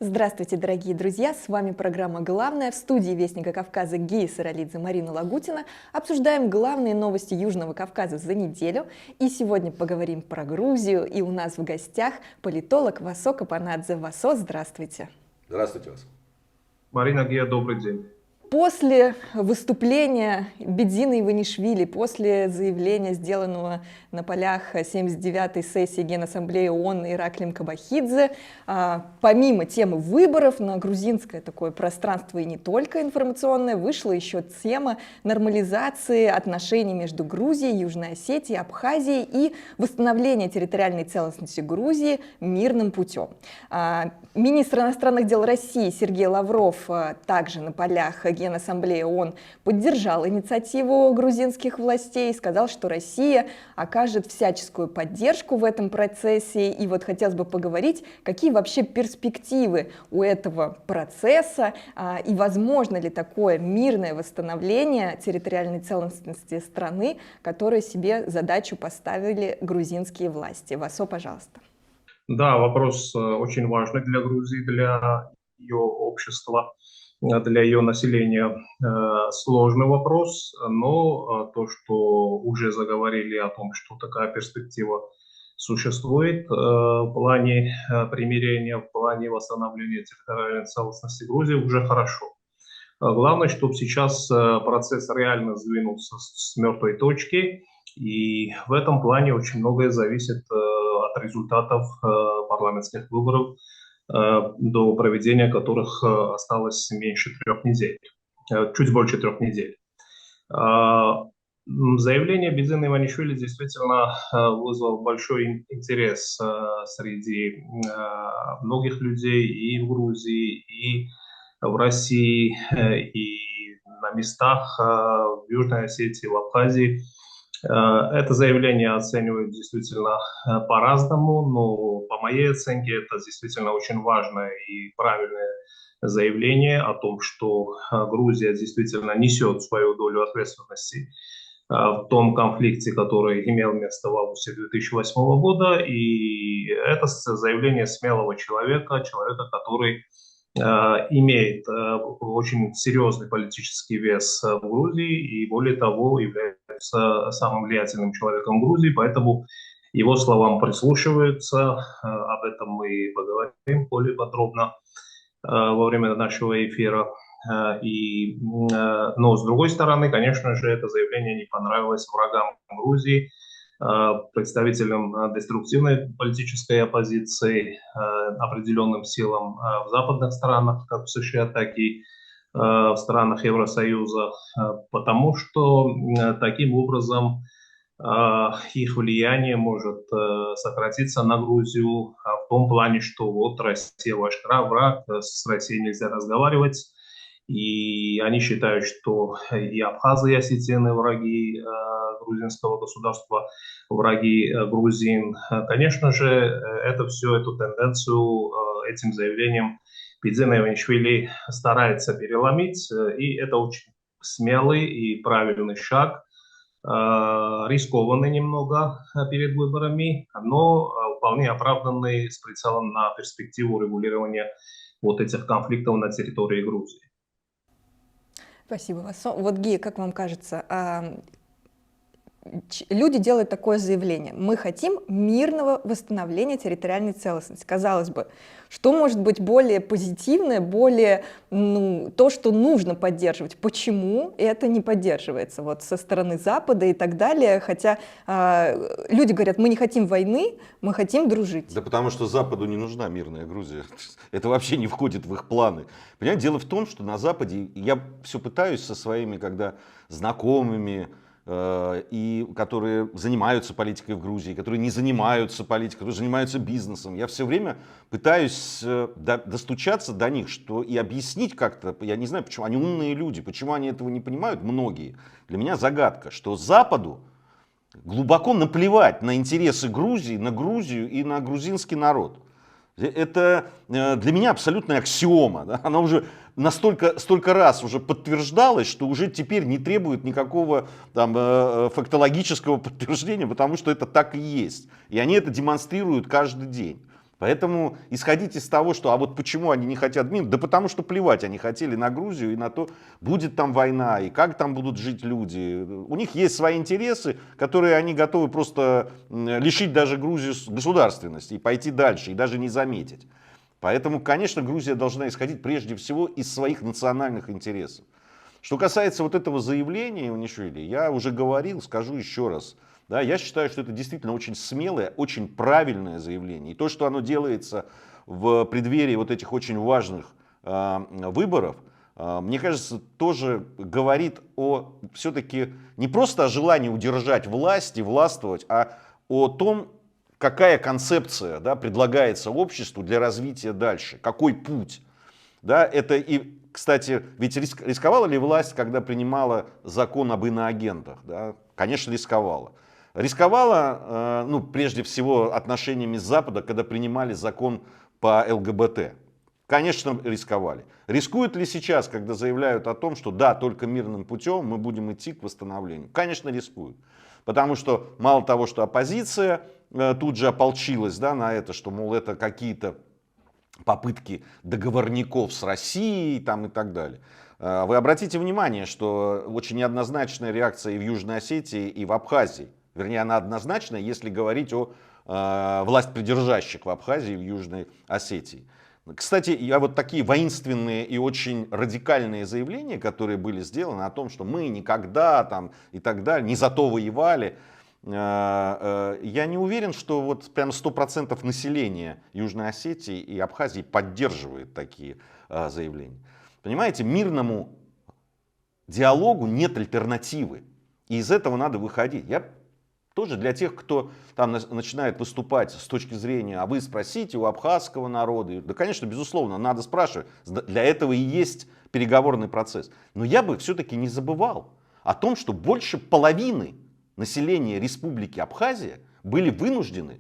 Здравствуйте, дорогие друзья! С вами программа «Главное». В студии Вестника Кавказа Гея Саралидзе, Марина Лагутина. Обсуждаем главные новости Южного Кавказа за неделю. И сегодня поговорим про Грузию. И у нас в гостях политолог Васо Капанадзе. Васо, здравствуйте! Здравствуйте вас. Марина, Гея, добрый день. После выступления Бедзины Иванишвили, после заявления, сделанного на полях 79-й сессии Генассамблеи ООН Ираклием Кабахидзе, помимо темы выборов на грузинское такое пространство и не только информационное, вышла еще тема нормализации отношений между Грузией, Южной Осетией, Абхазией и восстановления территориальной целостности Грузии мирным путем. Министр иностранных дел России Сергей Лавров также на полях Генассамблеи ООН поддержал инициативу грузинских властей и сказал, что Россия окажет всяческую поддержку в этом процессе. И вот хотелось бы поговорить, какие вообще перспективы у этого процесса и возможно ли такое мирное восстановление территориальной целостности страны, которое себе задачу поставили грузинские власти. Васо, пожалуйста. Да, вопрос очень важный для Грузии, для ее общества, для ее населения. Сложный вопрос, но то, что уже заговорили о том, что такая перспектива существует в плане примирения, в плане восстановления территориальной целостности Грузии, уже хорошо. Главное, чтобы сейчас процесс реально сдвинулся с мертвой точки, и в этом плане очень многое зависит от результатов парламентских выборов, до проведения которых осталось меньше 3 недель, чуть больше 3 недель. Заявление Бедзины Иванишвили действительно вызвало большой интерес среди многих людей и в Грузии, и в России, и на местах в Южной Осетии, в Абхазии. Это заявление оценивают действительно по-разному, но по моей оценке это действительно очень важное и правильное заявление о том, что Грузия действительно несет свою долю ответственности в том конфликте, который имел место в августе 2008 года. И это заявление смелого человека, который имеет очень серьезный политический вес в Грузии и, более того, является самым влиятельным человеком Грузии, поэтому его словам прислушиваются. Об этом мы поговорим более подробно во время нашего эфира. Но, с другой стороны, конечно же, это заявление не понравилось врагам Грузии, представителям деструктивной политической оппозиции, определенным силам в западных странах, как в США, так и в странах Евросоюза, потому что таким образом их влияние может сократиться на Грузию в том плане, что вот Россия ваш враг, с Россией нельзя разговаривать. И они считают, что и абхазы, и осетины враги грузинского государства, враги грузин. Конечно же, эту тенденцию этим заявлением Бедзина Иванишвили старается переломить. И это очень смелый и правильный шаг, рискованный немного перед выборами, но вполне оправданный с прицелом на перспективу регулирования вот этих конфликтов на территории Грузии. Спасибо, Васо. Вот, Гея, как вам кажется, люди делают такое заявление: мы хотим мирного восстановления территориальной целостности. Казалось бы, что может быть более позитивное, более то, что нужно поддерживать? Почему это не поддерживается вот со стороны Запада и так далее? Хотя люди говорят: мы не хотим войны, мы хотим дружить. Да потому что Западу не нужна мирная Грузия. Это вообще не входит в их планы. Понимаете, дело в том, что на Западе, я все пытаюсь со своими, когда знакомыми, и которые занимаются политикой в Грузии, которые не занимаются политикой, которые занимаются бизнесом. Я все время пытаюсь достучаться до них, что и объяснить как-то, я не знаю, почему, они умные люди, почему они этого не понимают, многие. Для меня загадка, что Западу глубоко наплевать на интересы Грузии, на Грузию и на грузинский народ. Это для меня абсолютная аксиома. Да? Она уже столько раз уже подтверждалась, что уже теперь не требует никакого фактологического подтверждения, потому что это так и есть. И они это демонстрируют каждый день. Поэтому исходить из того, что а вот почему они не хотят мира, да потому что плевать они хотели на Грузию и на то, будет там война и как там будут жить люди. У них есть свои интересы, которые они готовы просто лишить даже Грузию государственности и пойти дальше, и даже не заметить. Поэтому, конечно, Грузия должна исходить прежде всего из своих национальных интересов. Что касается вот этого заявления Иванишвили, я уже говорил, скажу еще раз. Да, я считаю, что это действительно очень смелое, очень правильное заявление. И то, что оно делается в преддверии вот этих очень важных выборов, мне кажется, тоже говорит о все-таки не просто о желании удержать власть и властвовать, а о том, какая концепция, да, предлагается обществу для развития дальше, какой путь. Да, это и, кстати, ведь рисковала ли власть, когда принимала закон об иноагентах? Да? Конечно, рисковала. Рисковала, ну, прежде всего, отношениями с Западом, когда принимали закон по ЛГБТ. Конечно, рисковали. Рискуют ли сейчас, когда заявляют о том, что да, только мирным путем мы будем идти к восстановлению? Конечно, рискуют. Потому что мало того, что оппозиция тут же ополчилась, да, на это, что, мол, это какие-то попытки договорников с Россией там, и так далее. Вы обратите внимание, что очень неоднозначная реакция и в Южной Осетии, и в Абхазии. Вернее, она однозначная, если говорить о властьпридержащих в Абхазии и в Южной Осетии. Кстати, я вот такие воинственные и очень радикальные заявления, которые были сделаны о том, что мы никогда там и так далее, не за то воевали, я не уверен, что вот прям 100% населения Южной Осетии и Абхазии поддерживает такие заявления. Понимаете, мирному диалогу нет альтернативы. И из этого надо выходить. Я тоже для тех, кто там начинает выступать с точки зрения, а вы спросите у абхазского народа. Да, конечно, безусловно, надо спрашивать. Для этого и есть переговорный процесс. Но я бы все-таки не забывал о том, что больше половины населения Республики Абхазия были вынуждены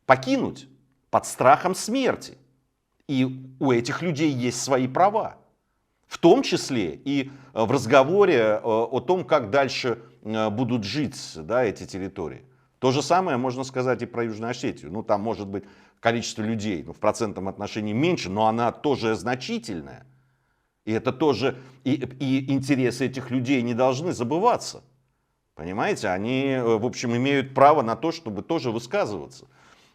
покинуть под страхом смерти. И у этих людей есть свои права. В том числе и в разговоре о том, как дальше будут жить, да, эти территории. То же самое можно сказать и про Южную Осетию. Ну, там может быть количество людей, ну, в процентном отношении меньше, но она тоже значительная. И это тоже, и интересы этих людей не должны забываться. Понимаете, они, в общем, имеют право на то, чтобы тоже высказываться.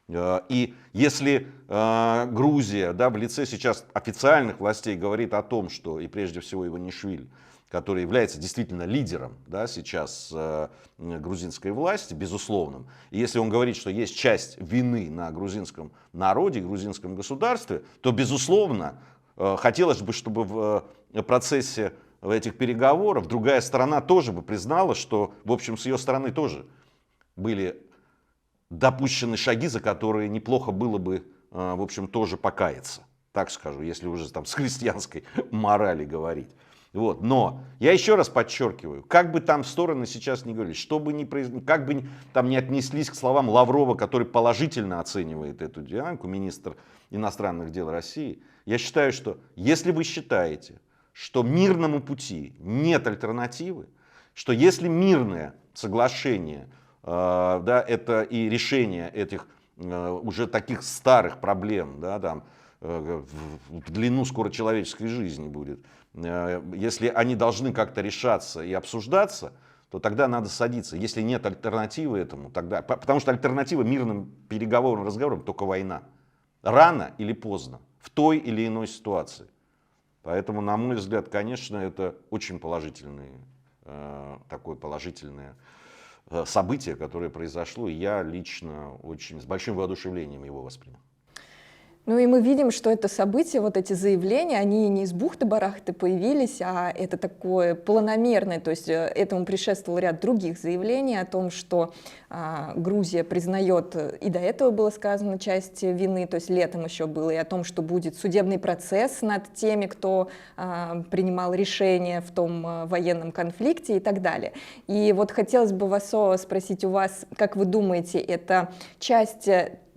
И если Грузия, да, в лице сейчас официальных властей говорит о том, что, и прежде всего Иванишвили, который является действительно лидером, да, сейчас грузинской власти, безусловным, и если он говорит, что есть часть вины на грузинском народе, грузинском государстве, то, безусловно, хотелось бы, чтобы в процессе этих переговоров другая сторона тоже бы признала, что, в общем, с ее стороны тоже были допущены шаги, за которые неплохо было бы, в общем, тоже покаяться. Так скажу, если уже там с христианской морали говорить. Вот. Но я еще раз подчеркиваю, как бы там стороны сейчас не говорили, что бы ни как бы там не отнеслись к словам Лаврова, который положительно оценивает эту динамику, министр иностранных дел России, я считаю, что если вы считаете, что мирному пути нет альтернативы, что если мирное соглашение, да, это и решение этих уже таких старых проблем, да, там, в длину скоро человеческой жизни будет, если они должны как-то решаться и обсуждаться, то тогда надо садиться. Если нет альтернативы этому, тогда, потому что альтернатива мирным переговорам, разговорам только война. Рано или поздно, в той или иной ситуации. Поэтому, на мой взгляд, конечно, это очень положительное, такое положительное событие, которое произошло, и я лично очень с большим воодушевлением его воспринял. Ну и мы видим, что это событие, вот эти заявления, они не из бухты-барахты появились, а это такое планомерное, то есть этому предшествовал ряд других заявлений о том, что Грузия признает, и до этого было сказано, часть вины, то есть летом еще было, и о том, что будет судебный процесс над теми, кто принимал решения в том военном конфликте и так далее. И вот хотелось бы вас спросить у вас, как вы думаете, это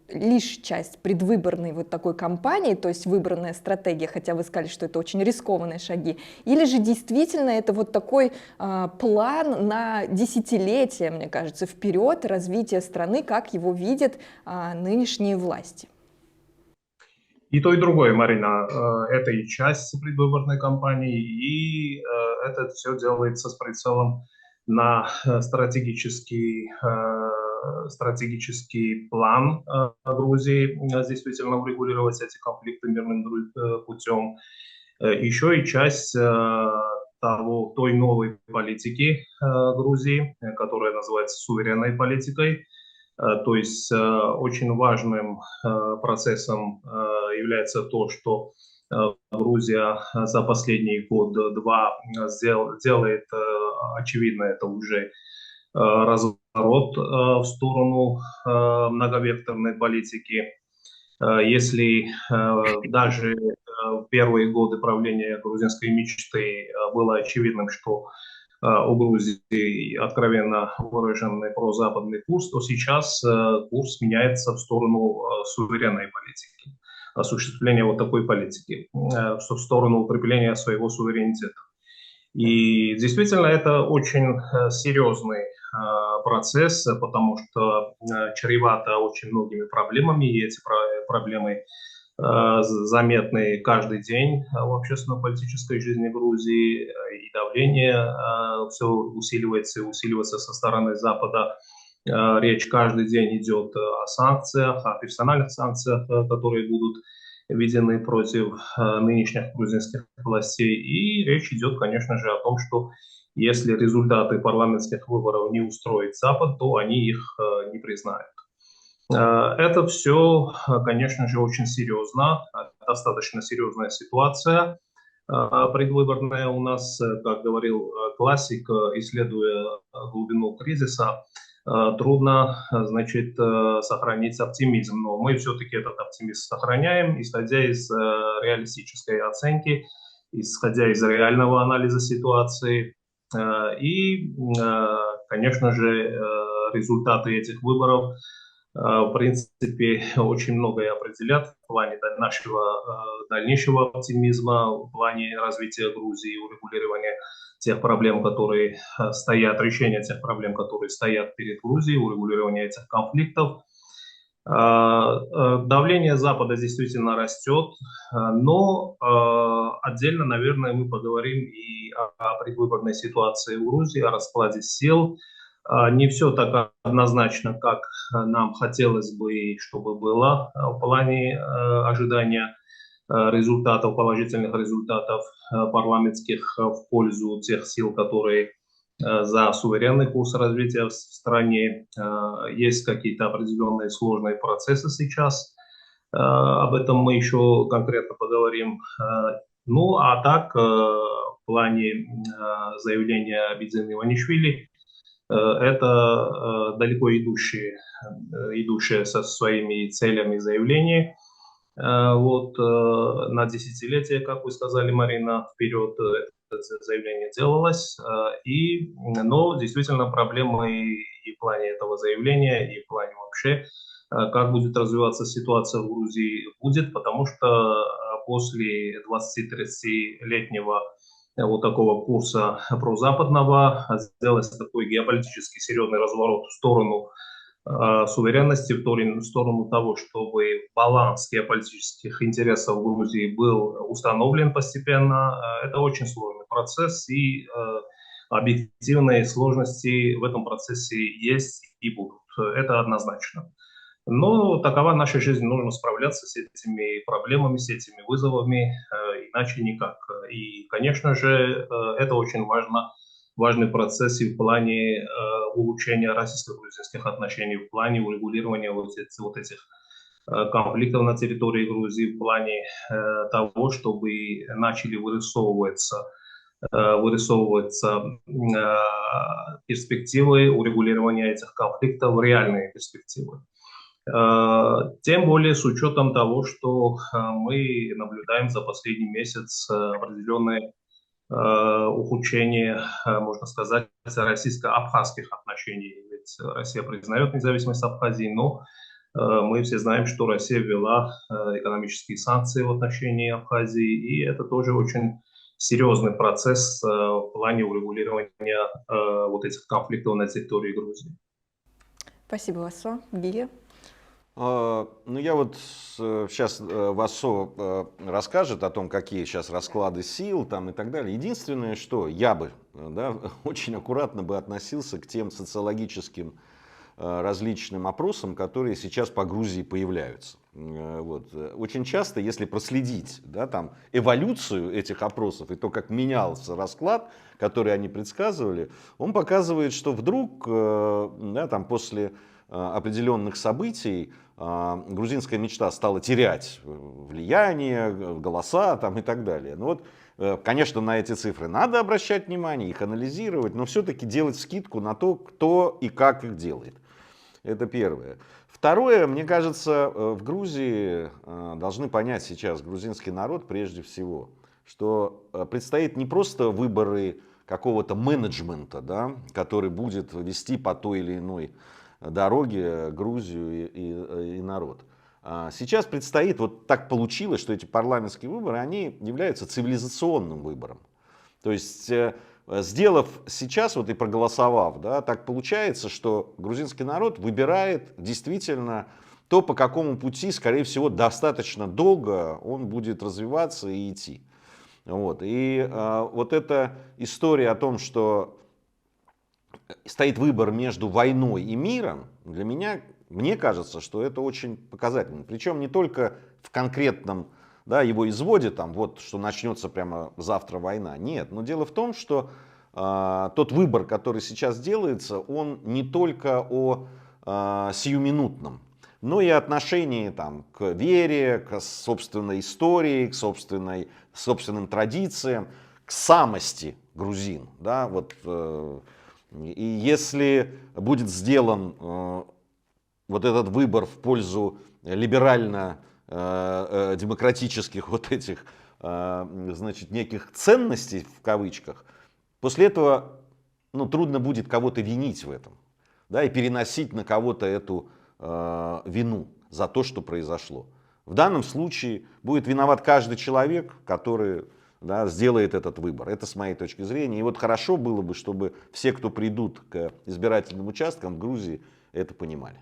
лишь часть предвыборной вот такой кампании, то есть выбранная стратегия, хотя вы сказали, что это очень рискованные шаги, или же действительно это вот такой план на десятилетия, мне кажется, вперед развития страны, как его видят нынешние власти? И то, и другое, Марина. Это и часть предвыборной кампании, и это все делается с прицелом на стратегический план Грузии, действительно урегулировать эти конфликты мирным путем. Еще и часть той новой политики Грузии, которая называется суверенной политикой. То есть очень важным процессом является то, что Грузия за последний год-два делает, очевидно, это уже разворот в сторону многовекторной политики. Если даже в первые годы правления грузинской мечты было очевидным, что у Грузии откровенно выраженный прозападный курс, то сейчас курс меняется в сторону суверенной политики, осуществления вот такой политики, в сторону укрепления своего суверенитета. И действительно это очень серьезный процесс, потому что чревато очень многими проблемами, и эти проблемы заметны каждый день в общественно-политической жизни Грузии, и давление все усиливается и усиливается со стороны Запада. Речь каждый день идет о санкциях, о персональных санкциях, которые будут введены против нынешних грузинских властей. И речь идет, конечно же, о том, что если результаты парламентских выборов не устроит Запад, то они их не признают. Это все, конечно же, очень серьезно, достаточно серьезная ситуация предвыборная у нас, как говорил классик, исследуя глубину кризиса, трудно, значит, сохранить оптимизм. Но мы все-таки этот оптимизм сохраняем, исходя из реалистической оценки, исходя из реального анализа ситуации. И, конечно же, результаты этих выборов в принципе, очень многое определят в плане нашего дальнейшего оптимизма, в плане развития Грузии, урегулирования тех проблем, которые стоят, решения тех проблем, которые стоят перед Грузией, урегулирования этих конфликтов. Давление Запада действительно растет, но отдельно, наверное, мы поговорим и о предвыборной ситуации в Грузии, о раскладе сил. Не все так однозначно, как нам хотелось бы, чтобы было в плане ожидания результатов, положительных результатов парламентских в пользу тех сил, которые за суверенный курс развития в стране. Есть какие-то определенные сложные процессы сейчас. Об этом мы еще конкретно поговорим. Ну, а так, в плане заявления Бидзины Иванишвили, это далеко идущее со своими целями заявление. Вот на десятилетие, как вы сказали, Марина, вперед это заявление делалось. Но действительно проблемы и в плане этого заявления, и в плане вообще, как будет развиваться ситуация в Грузии, будет, потому что после 20-30-летнего вот такого курса прозападного сделать такой геополитический серьезный разворот в сторону суверенности, в сторону того, чтобы баланс геополитических интересов в Грузии был установлен постепенно. Это очень сложный процесс, и объективные сложности в этом процессе есть и будут. Это однозначно. Но такова наша жизнь, нужно справляться с этими проблемами, с этими вызовами, иначе никак. И, конечно же, это очень важный процесс и в плане улучшения российско-грузинских отношений, в плане урегулирования вот этих конфликтов на территории Грузии, в плане того, чтобы начали вырисовываться перспективы урегулирования этих конфликтов, реальные перспективы. Тем более с учетом того, что мы наблюдаем за последний месяц определенное ухудшение, можно сказать, российско-абхазских отношений. Ведь Россия признает независимость Абхазии, но мы все знаем, что Россия ввела экономические санкции в отношении Абхазии, и это тоже очень серьезный процесс в плане урегулирования вот этих конфликтов на территории Грузии. Спасибо, Васо. Виля? Ну, я вот сейчас Васо расскажет о том, какие сейчас расклады сил там и так далее. Единственное, что я бы, да, очень аккуратно бы относился к тем социологическим различным опросам, которые сейчас по Грузии появляются. Вот. Очень часто, если проследить, да, там, эволюцию этих опросов и то, как менялся расклад, который они предсказывали, он показывает, что вдруг, да, там, после определенных событий грузинская мечта стала терять влияние, голоса там, и так далее. Ну вот, конечно, на эти цифры надо обращать внимание, их анализировать, но все-таки делать скидку на то, кто и как их делает. Это первое. Второе, мне кажется, в Грузии должны понять сейчас грузинский народ прежде всего, что предстоит не просто выборы какого-то менеджмента, да, который будет вести по той или иной дороге Грузию и народ. Сейчас предстоит, вот так получилось, что эти парламентские выборы, они являются цивилизационным выбором. То есть, сделав сейчас вот и проголосовав, да, так получается, что грузинский народ выбирает действительно то, по какому пути, скорее всего, достаточно долго он будет развиваться и идти. Вот. И вот эта история о том, что стоит выбор между войной и миром, для меня, мне кажется, что это очень показательно. Причем не только в конкретном, да, его изводе, там, вот, что начнется прямо завтра война. Нет, но дело в том, что тот выбор, который сейчас делается, он не только о сиюминутном, но и отношении там, к вере, к собственной истории, к собственным традициям, к самости грузин. Да, вот, и если будет сделан вот этот выбор в пользу либерально-демократических вот этих, значит, неких ценностей в кавычках, после этого, ну, трудно будет кого-то винить в этом, да, и переносить на кого-то эту вину за то, что произошло. В данном случае будет виноват каждый человек, который, да, сделает этот выбор. Это с моей точки зрения. И вот хорошо было бы, чтобы все, кто придут к избирательным участкам в Грузии, это понимали.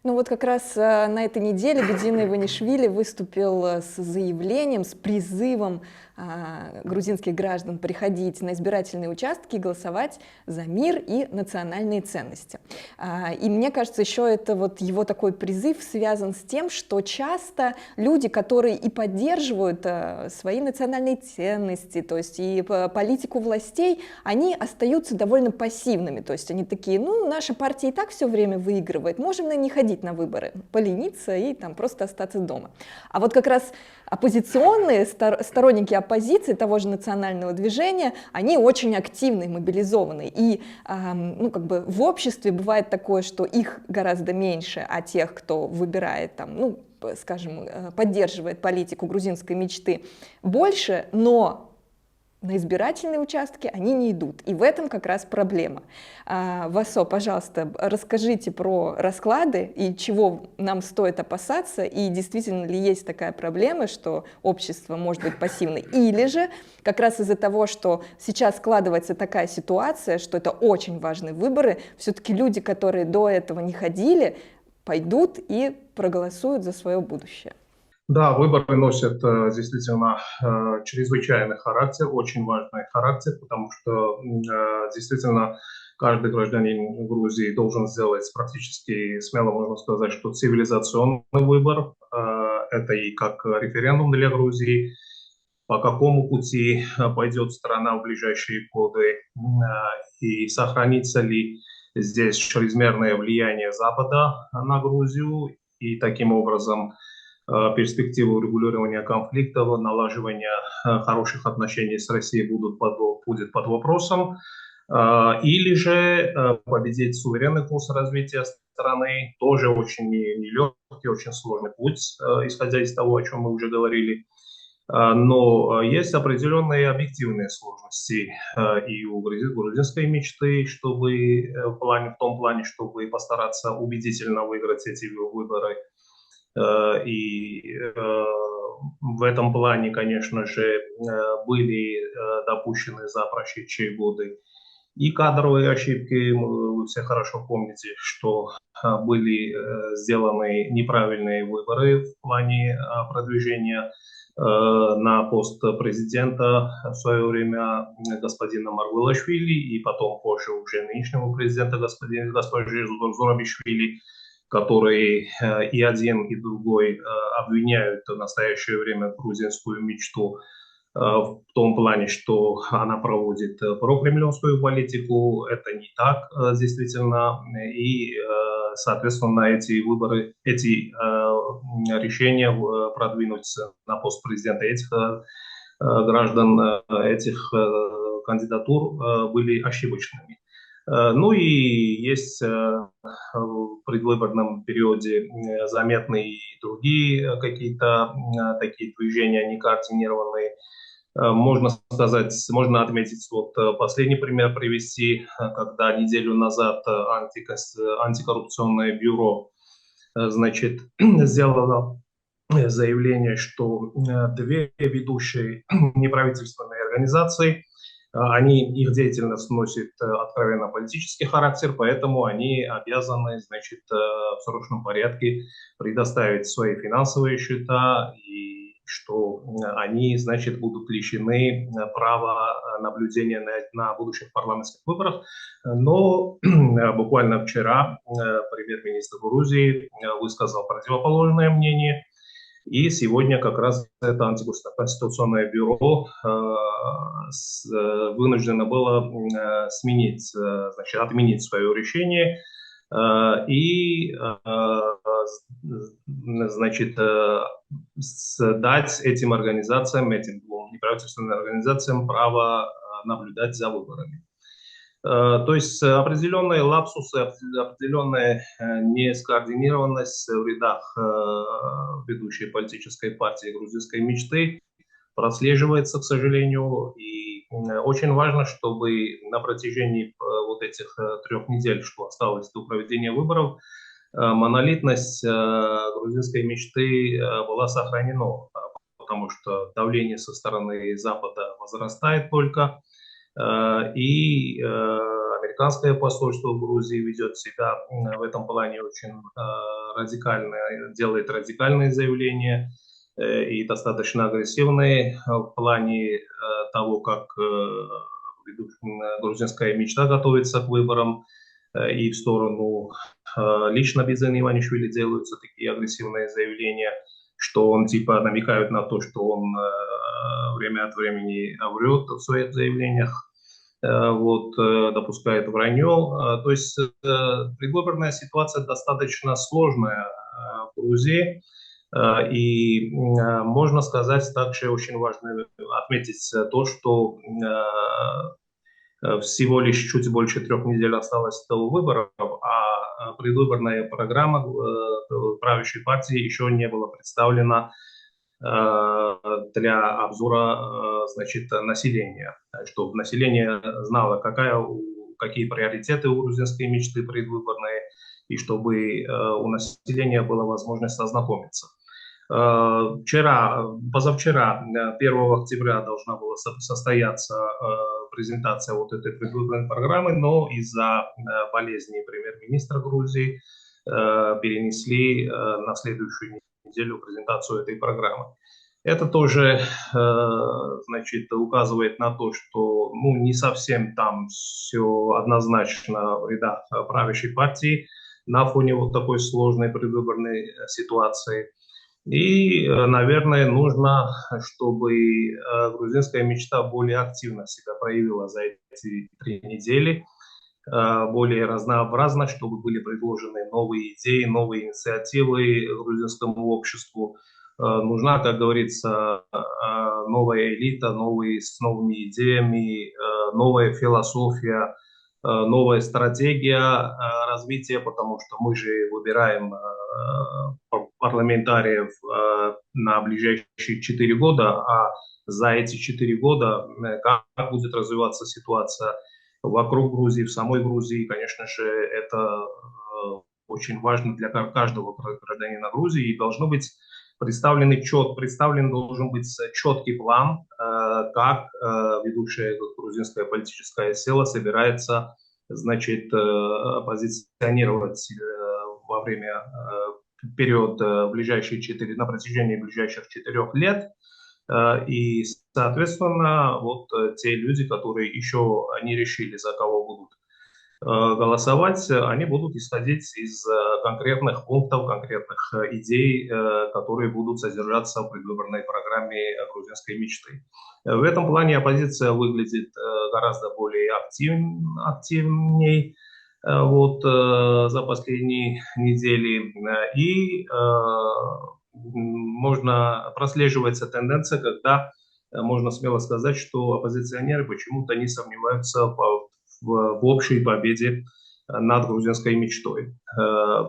Ну вот как раз на этой неделе Бедзина Иванишвили выступил с заявлением, с призывом грузинских граждан приходить на избирательные участки и голосовать за мир и национальные ценности. И мне кажется, еще это вот его такой призыв связан с тем, что часто люди, которые и поддерживают свои национальные ценности, то есть и политику властей, они остаются довольно пассивными, то есть они такие, ну, наша партия и так все время выигрывает, можем не ходить на выборы, полениться и там просто остаться дома. А вот как раз оппозиционные, сторонники оппозиции, того же национального движения, они очень активны, мобилизованы. И ну, как бы в обществе бывает такое, что их гораздо меньше, а тех, кто выбирает, там, ну, скажем, поддерживает политику грузинской мечты, больше, но на избирательные участки они не идут. И в этом как раз проблема. Васо, пожалуйста, расскажите про расклады и чего нам стоит опасаться, и действительно ли есть такая проблема, что общество может быть пассивным, или же как раз из-за того, что сейчас складывается такая ситуация, что это очень важные выборы, все-таки люди, которые до этого не ходили, пойдут и проголосуют за свое будущее. Да, выборы носят действительно чрезвычайный характер, очень важный характер, потому что действительно каждый гражданин Грузии должен сделать практически, смело можно сказать, что цивилизационный выбор. Это и как референдум для Грузии, по какому пути пойдет страна в ближайшие годы, и сохранится ли здесь чрезмерное влияние Запада на Грузию, и таким образом перспективы урегулирования конфликтов, налаживания хороших отношений с Россией будет под вопросом. Или же победить суверенный курс развития страны, тоже очень нелегкий, очень сложный путь, исходя из того, о чем мы уже говорили. Но есть определенные объективные сложности и у грузинской мечты, чтобы в том плане, чтобы постараться убедительно выиграть эти выборы. И в этом плане, конечно же, были допущены за прошедшие годы И кадровые ошибки, вы все хорошо помните, что были сделаны неправильные выборы в плане продвижения на пост президента в свое время господина Маргулашвили и потом позже уже нынешнего президента госпожи Зурабишвили, которые и один, и другой обвиняют в настоящее время грузинскую мечту в том плане, что она проводит прокремлевскую политику. Это не так действительно. И, соответственно, эти выборы, эти решения продвинуть на пост президента этих граждан, этих кандидатур были ошибочными. Ну и есть в предвыборном периоде заметны и другие какие-то такие движения некоординированные. Можно сказать, можно отметить, вот последний пример привести, когда неделю назад антикоррупционное бюро, значит, сделало заявление, что две ведущие неправительственные организации, их деятельность носит откровенно политический характер, поэтому они обязаны, значит, в срочном порядке предоставить свои финансовые счета, и что они, значит, будут лишены права наблюдения на будущих парламентских выборах. Но буквально вчера премьер-министр Грузии высказал противоположное мнение. И сегодня как раз это антиконституционное бюро вынуждено было отменить свое решение и, значит, дать этим организациям, этим двум неправительственным организациям право наблюдать за выборами. То есть определенные лапсусы, определенная нескоординированность в рядах ведущей политической партии грузинской мечты прослеживается, к сожалению. И очень важно, чтобы на протяжении вот этих 3 недель, что осталось до проведения выборов, монолитность грузинской мечты была сохранена, потому что давление со стороны Запада возрастает только. И американское посольство в Грузии ведет себя в этом плане очень радикально, делает радикальные заявления и достаточно агрессивные в плане того, как грузинская мечта готовится к выборам, и в сторону лично Бизена Иванишвили делаются такие агрессивные заявления, что он типа намекает на то, что он время от времени врет в своих заявлениях, допускает вранье. То есть предвыборная ситуация достаточно сложная в Грузии. И можно сказать, также очень важно отметить то, что всего лишь чуть больше 3 недель осталось до выборов, а предвыборная программа правящей партии еще не была представлена для обзора, значит, населения, чтобы население знало, какие приоритеты у грузинской мечты предвыборные, и чтобы у населения была возможность ознакомиться. Позавчера, 1 октября, должна была состояться презентация вот этой предвыборной программы, но из-за болезни премьер-министра Грузии перенесли на следующую неделю презентацию этой программы. Это тоже, значит, указывает на то, что не совсем там все однозначно в рядах правящей партии на фоне вот такой сложной предвыборной ситуации. И, наверное, нужно, чтобы грузинская мечта более активно себя проявила за эти 3 недели, более разнообразно, чтобы были предложены новые идеи, новые инициативы грузинскому обществу. Нужна, как говорится, новая элита, с новыми идеями, новая философия, новая стратегия развития, потому что мы же выбираем парламентариев на ближайшие 4 года, а за эти 4 года как будет развиваться ситуация вокруг Грузии, в самой Грузии, конечно же, это очень важно для каждого гражданина Грузии, и должно быть представлен должен быть четкий план как ведущая грузинская политическая сила собирается, значит, позиционировать во время период на протяжении ближайших 4 лет. И, соответственно, вот те люди, которые еще не решили, за кого будут голосовать, они будут исходить из конкретных пунктов, конкретных идей, которые будут содержаться в предвыборной программе грузинской мечты. В этом плане оппозиция выглядит гораздо более активней вот, за последние недели. И можно прослеживается тенденция, когда можно смело сказать, что оппозиционеры почему-то не сомневаются в общей победе над грузинской мечтой.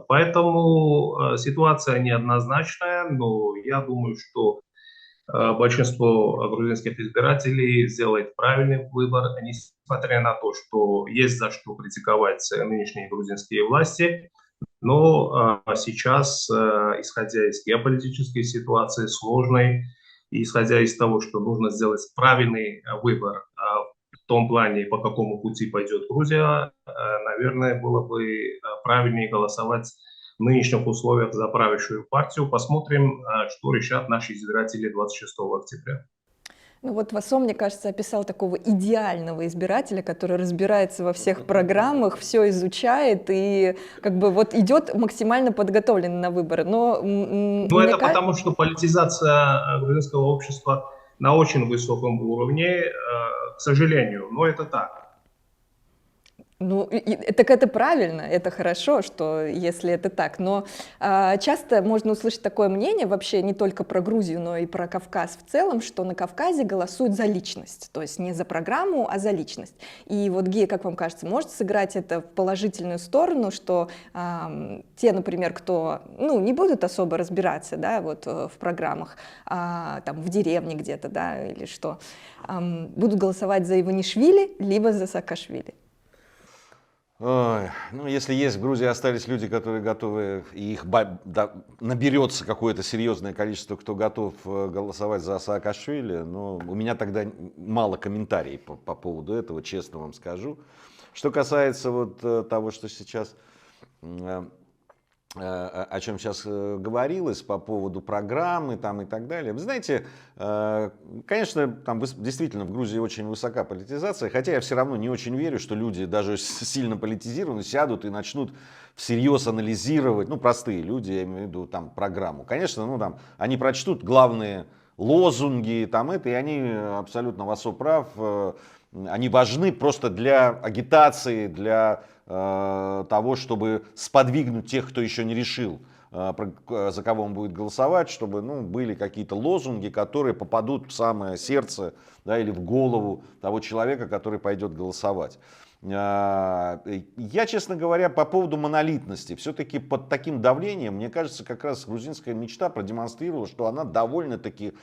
Поэтому ситуация неоднозначная, но я думаю, что большинство грузинских избирателей сделает правильный выбор, несмотря на то, что есть за что критиковать нынешние грузинские власти. Но сейчас, исходя из геополитической ситуации сложной, и исходя из того, что нужно сделать правильный выбор в том плане, по какому пути пойдет Грузия, наверное, было бы правильнее голосовать в нынешних условиях за правящую партию. Посмотрим, что решат наши избиратели 26 октября. Ну вот Васо, мне кажется, описал такого идеального избирателя, который разбирается во всех программах, все изучает и как бы вот идет максимально подготовленный на выборы. Но это потому, что политизация грузинского общества на очень высоком уровне, к сожалению, но это так. Ну, так это правильно, это хорошо, что если это так, но часто можно услышать такое мнение вообще не только про Грузию, но и про Кавказ в целом, что на Кавказе голосуют за личность, то есть не за программу, а за личность. И вот, Гия, как вам кажется, может сыграть это в положительную сторону, что те, например, кто не будут особо разбираться, да, вот в программах, там в деревне где-то, да, или что, будут голосовать за Иванишвили, либо за Саакашвили? Ой, если есть в Грузии остались люди, которые готовы, и их наберется какое-то серьезное количество, кто готов голосовать за Саакашвили, но у меня тогда мало комментариев по поводу этого, честно вам скажу. Что касается вот того, что сейчас, о чем сейчас говорилось по поводу программы там и так далее. Вы знаете, конечно, там действительно в Грузии очень высока политизация, хотя я все равно не очень верю, что люди даже сильно политизированные сядут и начнут всерьез анализировать, простые люди, я имею в виду там программу. Конечно, там они прочтут главные лозунги там и они абсолютно Васо прав, они важны просто для агитации, для того, чтобы сподвигнуть тех, кто еще не решил, за кого он будет голосовать, чтобы были какие-то лозунги, которые попадут в самое сердце, да, или в голову того человека, который пойдет голосовать. Я, честно говоря, по поводу монолитности, все-таки под таким давлением, мне кажется, как раз грузинская мечта продемонстрировала, что она довольно-таки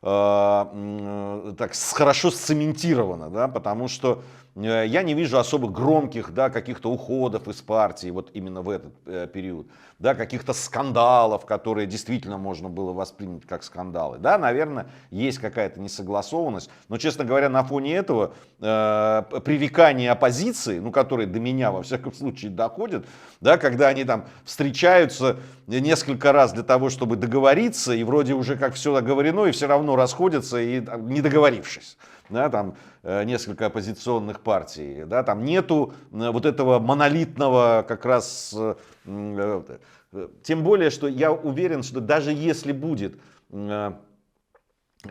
так хорошо сцементирована, да, потому что я не вижу особо громких, да, каких-то уходов из партии вот именно в этот период, да, каких-то скандалов, которые действительно можно было воспринять как скандалы. Да, наверное, есть какая-то несогласованность, но, честно говоря, на фоне этого пререкания оппозиции, которые до меня, во всяком случае, доходят, да, когда они там встречаются несколько раз для того, чтобы договориться, и вроде уже как все договорено, и все равно расходятся, и не договорившись. Да, там несколько оппозиционных партий, да, там нету вот этого монолитного как раз, тем более, что я уверен, что даже если будет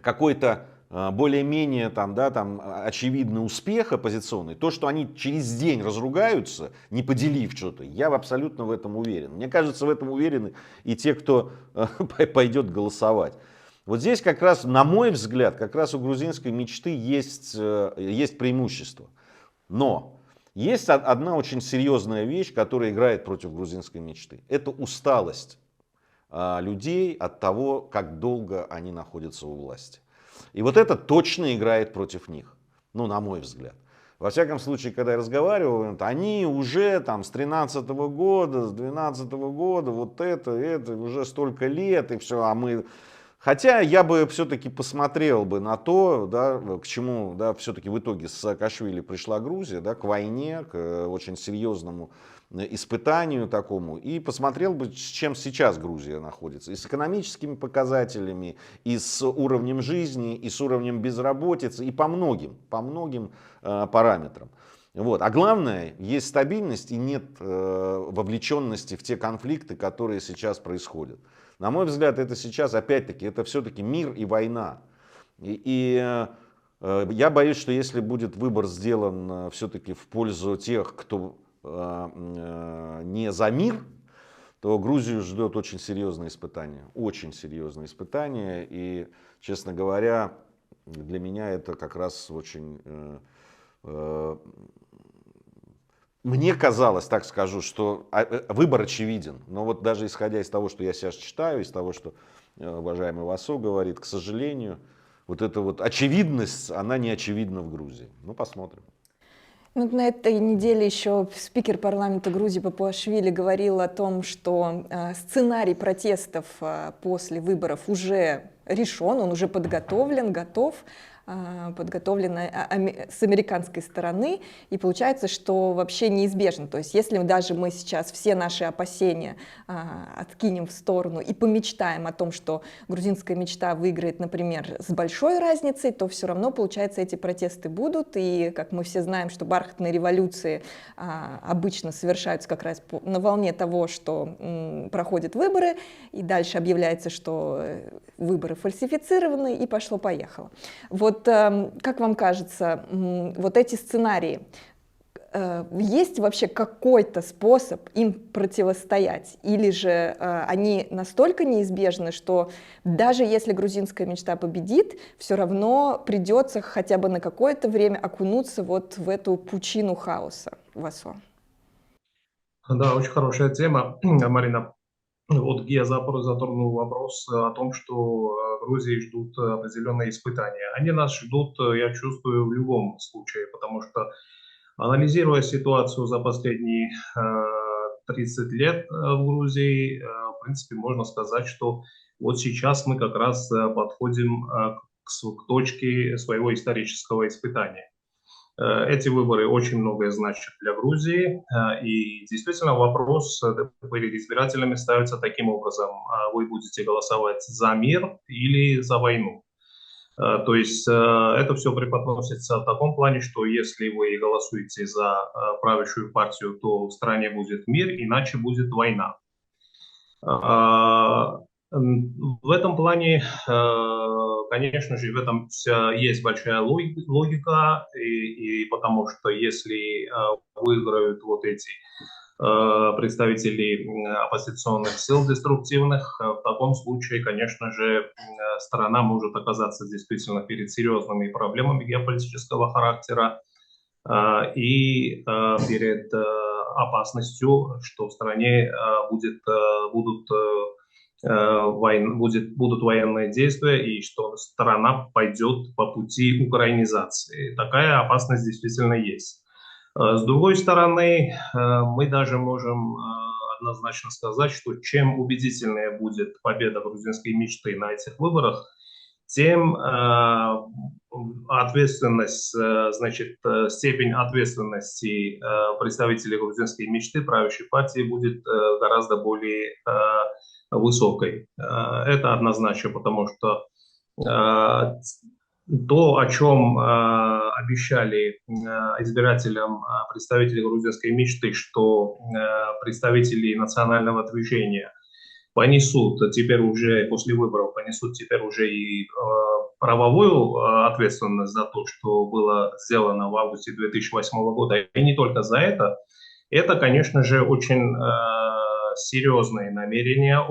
какой-то более-менее очевидный успех оппозиционный, то, что они через день разругаются, не поделив что-то, я абсолютно в этом уверен. Мне кажется, в этом уверены и те, кто пойдет голосовать. Вот здесь как раз, на мой взгляд, как раз у грузинской мечты есть преимущество. Но есть одна очень серьезная вещь, которая играет против грузинской мечты. Это усталость людей от того, как долго они находятся у власти. И вот это точно играет против них, на мой взгляд. Во всяком случае, когда я разговаривал, они уже там с 13 года, с 12 года, вот это уже столько лет, и все, а мы Хотя я бы все-таки посмотрел бы на то, да, к чему, да, все-таки в итоге с Саакашвили пришла Грузия, да, к войне, к очень серьезному испытанию такому, и посмотрел бы, с чем сейчас Грузия находится, и с экономическими показателями, и с уровнем жизни, и с уровнем безработицы, и по многим параметрам. Вот. А главное, есть стабильность и нет вовлеченности в те конфликты, которые сейчас происходят. На мой взгляд, это сейчас, опять-таки, это все-таки мир и война. Я боюсь, что если будет выбор сделан все-таки в пользу тех, кто не за мир, то Грузию ждет очень серьезное испытание. Очень серьезное испытание. И, честно говоря, для меня это как раз очень... Мне казалось, так скажу, что выбор очевиден. Но вот даже исходя из того, что я сейчас читаю, из того, что уважаемый Васо говорит, к сожалению, вот эта вот очевидность, она не очевидна в Грузии. Ну, посмотрим. Ну, на этой неделе еще спикер парламента Грузии Папуашвили говорил о том, что сценарий протестов после выборов уже решен, он уже подготовлен, готов. Подготовлена с американской стороны, и получается, что вообще неизбежно. То есть если даже мы сейчас все наши опасения откинем в сторону и помечтаем о том, что грузинская мечта выиграет, например, с большой разницей, то все равно, получается, эти протесты будут, и, как мы все знаем, что бархатные революции обычно совершаются как раз на волне того, что проходят выборы, и дальше объявляется, что выборы фальсифицированы, и пошло-поехало. Вот как вам кажется, вот эти сценарии, есть вообще какой-то способ им противостоять? Или же они настолько неизбежны, что даже если грузинская мечта победит, все равно придется хотя бы на какое-то время окунуться вот в эту пучину хаоса? Васо. Да, очень хорошая тема, Марина. Вот я затронул вопрос о том, что Грузии ждут определенные испытания. Они нас ждут, я чувствую, в любом случае, потому что, анализируя ситуацию за последние 30 лет в Грузии, в принципе, можно сказать, что вот сейчас мы как раз подходим к точке своего исторического испытания. Эти выборы очень многое значат для Грузии, и действительно вопрос перед избирателями ставится таким образом: вы будете голосовать за мир или за войну? То есть это все преподносится в таком плане, что если вы голосуете за правящую партию, то в стране будет мир, иначе будет война. В этом плане, конечно же, в этом есть большая логика, и потому что если выиграют вот эти представители оппозиционных сил деструктивных, в таком случае, конечно же, страна может оказаться действительно перед серьезными проблемами геополитического характера и перед опасностью, что в стране будут военные действия и что страна пойдет по пути украинизации. Такая опасность действительно есть. С другой стороны, мы даже можем однозначно сказать, что чем убедительнее будет победа грузинской мечты на этих выборах, тем ответственность, степень ответственности представителей грузинской мечты, правящей партии, будет гораздо более высокой. Это однозначно, потому что то, о чем обещали избирателям представители грузинской мечты, что представители национального движения понесут теперь уже после выборов, понесут теперь уже и правовую ответственность за то, что было сделано в августе 2008 года, и не только за это, конечно же, очень серьезные намерения,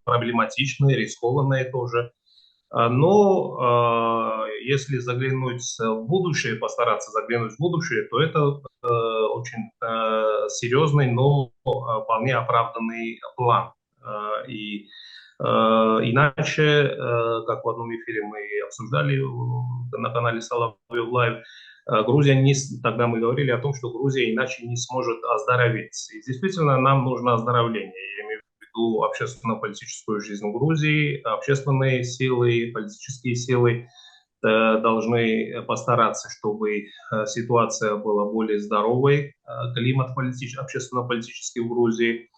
проблематичные, рискованные тоже. Но если заглянуть в будущее, постараться заглянуть в будущее, то это очень серьезный, но вполне оправданный план. И иначе, как в одном эфире мы обсуждали на канале Соловьев Лайв, тогда мы говорили о том, что Грузия иначе не сможет оздороветь. И действительно, нам нужно оздоровление. Я имею в виду ту общественно-политическую жизнь Грузии. Общественные силы, политические силы должны постараться, чтобы ситуация была более здоровой, климат общественно-политический в Грузии,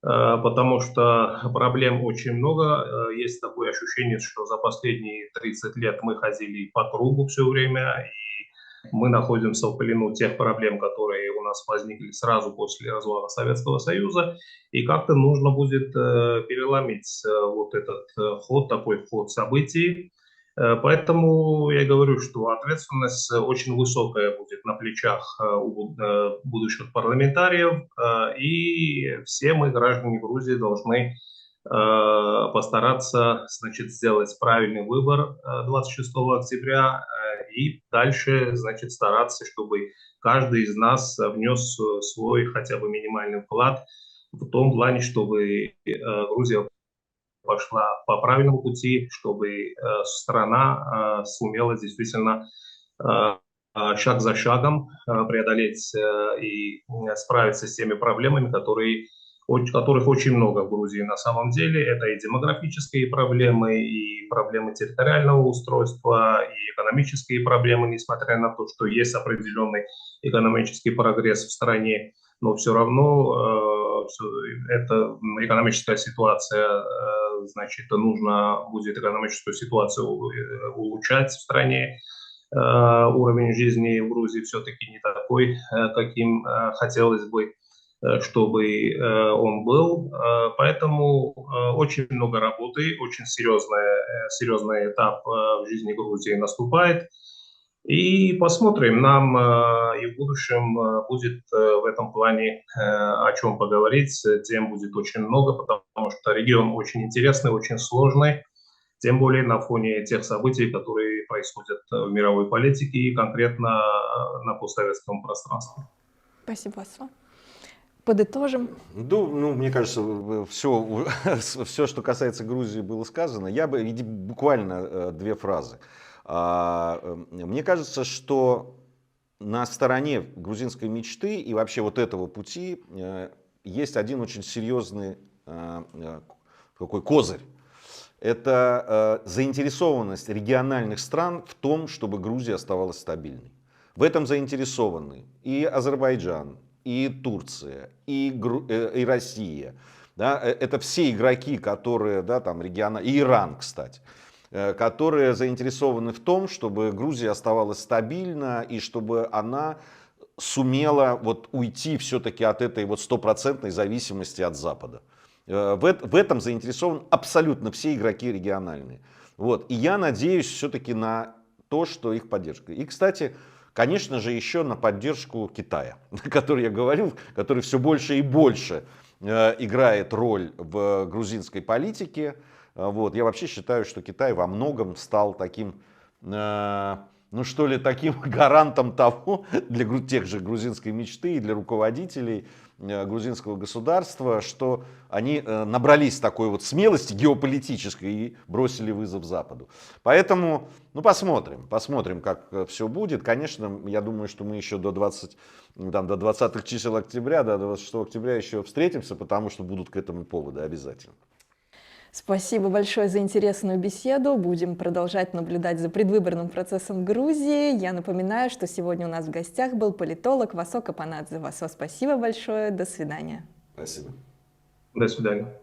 потому что проблем очень много. Есть такое ощущение, что за последние 30 лет мы ходили по кругу все время, и мы находимся в плену тех проблем, которые у нас возникли сразу после развала Советского Союза, и как-то нужно будет переломить вот этот ход, такой ход событий. Поэтому я говорю, что ответственность очень высокая будет на плечах у будущих парламентариев, и все мы, граждане Грузии, должны постараться, значит, сделать правильный выбор 26 октября и дальше, значит, стараться, чтобы каждый из нас внес свой хотя бы минимальный вклад в том плане, чтобы Грузия пошла по правильному пути, чтобы страна сумела действительно шаг за шагом преодолеть и справиться с теми проблемами, которых очень много в Грузии на самом деле. Это и демографические проблемы, и проблемы территориального устройства, и экономические проблемы, несмотря на то, что есть определенный экономический прогресс в стране, но все равно эта экономическая ситуация, значит, нужно будет экономическую ситуацию улучшать в стране. Уровень жизни в Грузии все-таки не такой, каким хотелось бы, чтобы он был. Поэтому очень много работы, очень серьезный этап в жизни Грузии наступает. И посмотрим, нам и в будущем будет в этом плане о чем поговорить. Тем будет очень много, потому что регион очень интересный, очень сложный. Тем более на фоне тех событий, которые происходят в мировой политике и конкретно на постсоветском пространстве. Спасибо, Васо. Подытожим. Ну, мне кажется, все, что касается Грузии, было сказано. Я бы буквально две фразы. Мне кажется, что на стороне грузинской мечты и вообще вот этого пути есть один очень серьезный такой козырь. Это заинтересованность региональных стран в том, чтобы Грузия оставалась стабильной. В этом заинтересованы и Азербайджан, и Турция, и Россия. Да? Это все игроки, которые, да, там, и Иран, кстати, которые заинтересованы в том, чтобы Грузия оставалась стабильна и чтобы она сумела вот уйти все-таки от этой вот стопроцентной зависимости от Запада. В этом заинтересованы абсолютно все игроки региональные. Вот. И я надеюсь все-таки на то, что их поддержка. И, кстати, конечно же, еще на поддержку Китая, о которой я говорил, который все больше и больше играет роль в грузинской политике. Вот. Я вообще считаю, что Китай во многом стал таким, ну что ли, таким гарантом того, для тех же грузинской мечты и для руководителей грузинского государства, что они набрались такой вот смелости геополитической и бросили вызов Западу. Поэтому, ну, посмотрим, как все будет. Конечно, я думаю, что мы еще до 20-х чисел октября, до 26 октября еще встретимся, потому что будут к этому поводы обязательно. Спасибо большое за интересную беседу. Будем продолжать наблюдать за предвыборным процессом в Грузии. Я напоминаю, что сегодня у нас в гостях был политолог Васо Капанадзе. Васо, спасибо большое. До свидания. Спасибо. До свидания.